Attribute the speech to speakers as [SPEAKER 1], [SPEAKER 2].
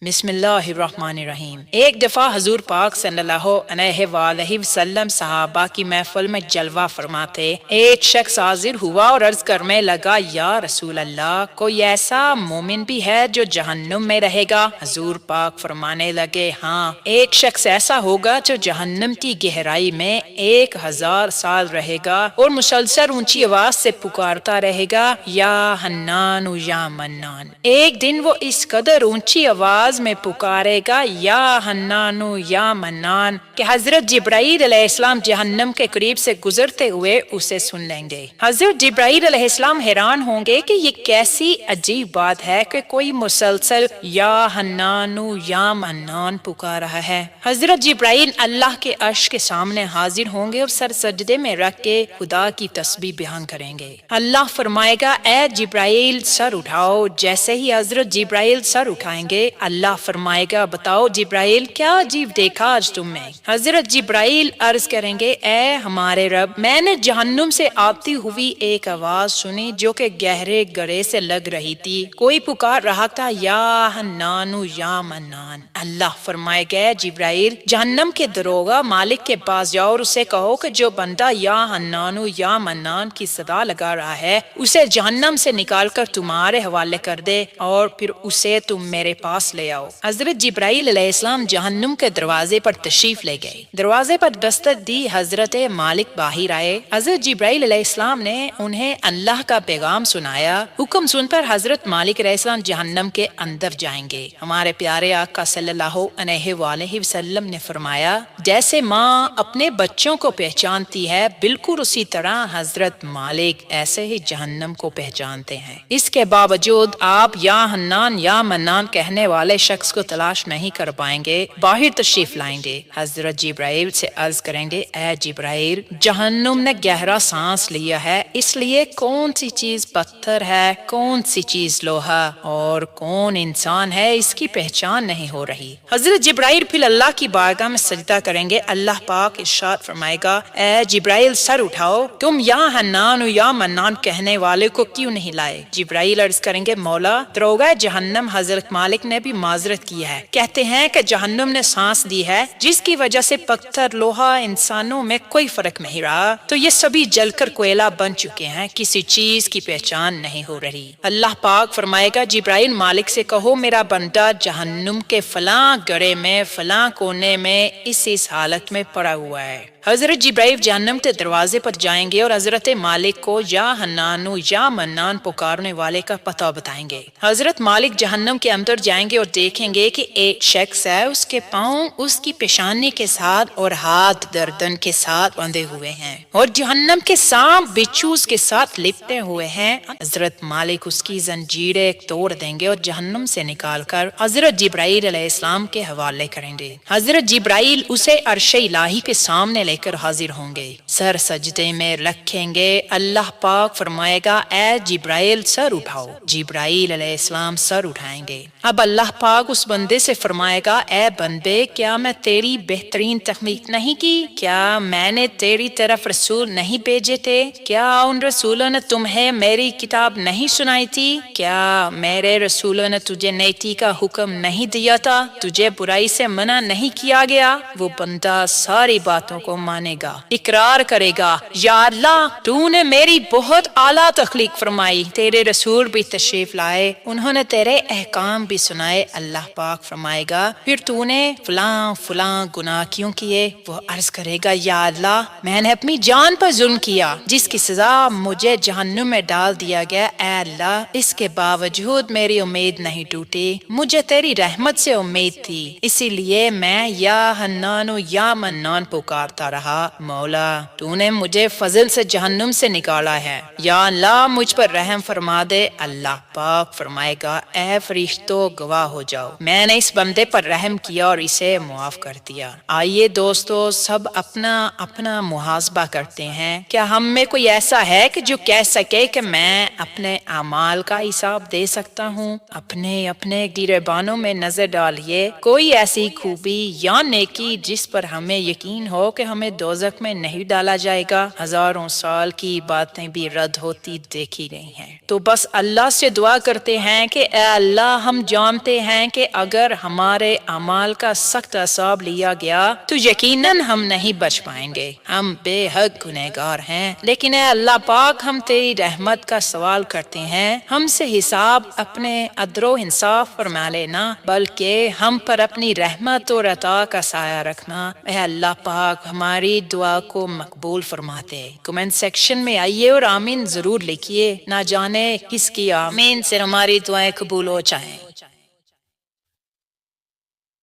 [SPEAKER 1] بسم اللہ الرحمن الرحیم۔ ایک دفعہ حضور پاک صلی اللہ علیہ وآلہ وسلم صحابہ کی محفل میں جلوہ فرماتے ایک شخص حاضر ہوا اور عرض کرنے لگا، یا رسول اللہ، کوئی ایسا مومن بھی ہے جو جہنم میں رہے گا؟ حضور پاک فرمانے لگے، ہاں، ایک شخص ایسا ہوگا جو جہنم کی گہرائی میں 1000 سال رہے گا اور مسلسل اونچی آواز سے پکارتا رہے گا، یا حنان یا منان۔ ایک دن وہ اس قدر اونچی آواز میں پکارے گا، یا حنان یا منان، کہ حضرت جبرائیل علیہ السلام جہنم کے قریب سے گزرتے ہوئے اسے سن لیں گے۔ حضرت جبرائیل علیہ السلام حیران ہوں گے کہ یہ کیسی عجیب بات ہے کہ کوئی مسلسل یا حنان یا منان پکار رہا ہے۔ حضرت جبرائیل اللہ کے عرش کے سامنے حاضر ہوں گے اور سر سجدے میں رکھ کے خدا کی تسبیح بیان کریں گے۔ اللہ فرمائے گا، اے جبرائیل سر اٹھاؤ۔ جیسے ہی حضرت جبرائیل سر اٹھائیں گے، اللہ فرمائے گا، بتاؤ جبرائیل، کیا عجیب دیکھا آج تم میں؟ حضرت جبرائیل عرض کریں گے، اے ہمارے رب، میں نے جہنم سے آتی ہوئی ایک آواز سنی جو کہ گہرے گڑھے سے لگ رہی تھی، کوئی پکار رہا تھا، یا حنان یا منان۔ اللہ فرمائے گا، جبرائیل، جہنم کے دروغہ مالک کے پاس جاؤ اور اسے کہو کہ جو بندہ یا حنان یا منان کی صدا لگا رہا ہے اسے جہنم سے نکال کر تمہارے حوالے کر دے اور پھر اسے تم میرے پاس لے آؤ۔ حضرت جبرائیل علیہ السلام جہنم کے دروازے پر تشریف لے گئے۔ دروازے پر دستک دی، حضرت مالک باہر آئے۔ حضرت جبرائیل علیہ السلام نے انہیں اللہ کا پیغام سنایا۔ حکم سن پر حضرت مالک علیہ السلام جہنم کے اندر جائیں گے۔ ہمارے پیارے آقا صلی اللہ علیہ وآلہ وسلم نے فرمایا، جیسے ماں اپنے بچوں کو پہچانتی ہے، بالکل اسی طرح حضرت مالک ایسے ہی جہنم کو پہچانتے ہیں۔ اس کے باوجود آپ یا حنان یا منان کہنے والے شخص کو تلاش نہیں کر پائیں گے۔ باہر تشریف لائیں گے۔ حضرت جبرائیل سے عرض کریں گے، اے جبرائیل، جہنم نے گہرا سانس لیا ہے، اس لیے کون سی چیز پتھر ہے، کون سی چیز لوہا اور کون انسان ہے، اس کی پہچان نہیں ہو رہی۔ حضرت جبرائیل پھر اللہ کی بارگاہ میں سجدہ کریں گے۔ اللہ پاک ارشاد فرمائے گا، اے جبرائیل سر اٹھاؤ، تم یا حنان یا منان کہنے والے کو کیوں نہیں لائے؟ جبرائیل عرض کریں گے، مولا، دروغہ جہنم حضرت مالک نے بھی معذرت کی ہے، کہتے ہیں کہ جہنم نے سانس دی ہے جس کی وجہ سے پتھر، لوہا، انسانوں میں کوئی فرق نہیں رہا، تو یہ سبھی جل کر کوئلہ بن چکے ہیں، کسی چیز کی پہچان نہیں ہو رہی۔ اللہ پاک فرمائے گا، جبرائیل مالک سے کہو میرا بندہ جہنم کے فلاں گڑھے میں، فلاں کونے میں اس حالت میں پڑا ہوا ہے۔ حضرت جبرائیل جہنم کے دروازے پر جائیں گے اور حضرت مالک کو یا حنان یا منان پکارنے والے کا پتہ بتائیں گے۔ حضرت مالک جہنم کے اندر جائیں گے اور دیکھیں گے کہ ایک شخص ہے، اس کے پاؤں اس کی پیشانی کے ساتھ اور ہاتھ گردن کے ساتھ بندھے ہوئے ہیں اور جہنم کے سانپ بچھو اس کے ساتھ لپٹے ہوئے ہیں۔ حضرت مالک اس کی زنجیریں توڑ دیں گے اور جہنم سے نکال کر حضرت جبرائیل علیہ السلام کے حوالے کریں گے۔ حضرت جبرائیل اسے عرش الہی کے سامنے لے کر حاضر ہوں گے، سر سجدے میں رکھیں گے۔ اللہ پاک فرمائے گا، اے جبرائیل سر اٹھاؤ۔ جبرائیل علیہ السلام سر اٹھائیں گے۔ اب اللہ پاک اس بندے سے فرمائے گا، اے بندے، کیا میں تیری بہترین تخلیق نہیں کی؟ کیا میں نے تیری طرف رسول نہیں بھیجے تھے؟ کیا ان رسولوں نے تمہیں میری کتاب نہیں سنائی تھی؟ کیا میرے رسولوں نے تجھے نیکی کا حکم نہیں دیا تھا؟ تجھے برائی سے منع نہیں کیا گیا؟ وہ بندہ ساری باتوں کو مانے گا، اقرار کرے گا، یا اللہ، تو نے میری بہت اعلیٰ تخلیق فرمائی، تیرے رسول بھی تشریف لائے، انہوں نے تیرے احکام بھی سنائے۔ اللہ پاک فرمائے گا، پھر تو نے فلاں فلاں گناہ کیوں کیے؟ وہ عرض کرے گا، یا اللہ، میں نے اپنی جان پر ظلم کیا جس کی سزا مجھے جہنم میں ڈال دیا گیا۔ اے اللہ، اس کے باوجود میری امید نہیں ٹوٹی، مجھے تیری رحمت سے امید تھی، اسی لیے میں یا حنان یا منان پکارتا رہا۔ مولا، تو نے مجھے فضل سے جہنم سے نکالا ہے، یا اللہ مجھ پر رحم فرما دے۔ اللہ پاک فرمائے گا، اے فرشتوں گواہ ہو جاؤ، میں نے اس بندے پر رحم کیا اور اسے معاف کر دیا۔ آئیے دوستو، سب اپنا اپنا محاسبہ کرتے ہیں۔ کیا ہم میں کوئی ایسا ہے کہ جو کہہ سکے کہ میں اپنے اعمال کا حساب دے سکتا ہوں؟ اپنے گریبانوں میں نظر ڈالیے، کوئی ایسی خوبی یا نیکی جس پر ہمیں یقین ہو کہ ہم ہمیں دوزخ میں نہیں ڈالا جائے گا۔ ہزاروں سال کی باتیں بھی رد ہوتی دیکھی گئی ہیں۔ تو بس اللہ سے دعا کرتے ہیں کہ اے اللہ، ہم جانتے ہیں کہ اگر ہمارے اعمال کا سخت حساب لیا گیا تو یقیناً ہم نہیں بچ پائیں گے، ہم بے حد گنہگار ہیں۔ لیکن اے اللہ پاک، ہم تیری رحمت کا سوال کرتے ہیں، ہم سے حساب اپنے عدل و انصاف فرما لینا، بلکہ ہم پر اپنی رحمت اور عطا کا سایہ رکھنا۔ اے اللہ پاک، ہماری دعا کو مقبول فرماتے۔ کمنٹ سیکشن میں آئیے اور آمین ضرور لکھیے، نہ جانے کس کی آمین سے ہماری دعائیں قبول ہو جائیں۔